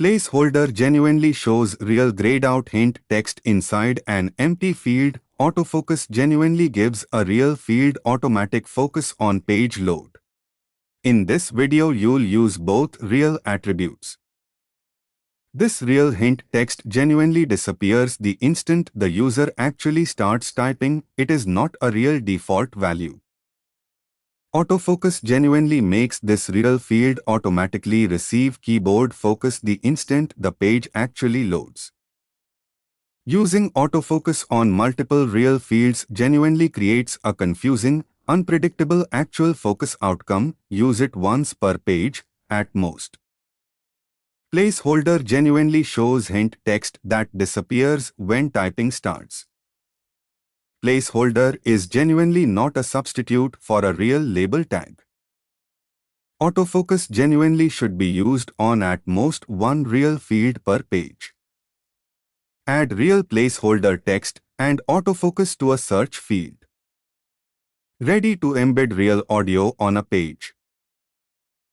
Placeholder genuinely shows real grayed out hint text inside an empty field. Autofocus genuinely gives a real field automatic focus on page load. In this video you'll use both real attributes. This real hint text genuinely disappears the instant the user actually starts typing. It is not a real default value. Autofocus genuinely makes this real field automatically receive keyboard focus the instant the page actually loads. Using autofocus on multiple real fields genuinely creates a confusing, unpredictable actual focus outcome. Use it once per page, at most. Placeholder genuinely shows hint text that disappears when typing starts. Placeholder is genuinely not a substitute for a real label tag. Autofocus genuinely should be used on at most one real field per page. Add real placeholder text and autofocus to a search field. Ready to embed real audio on a page.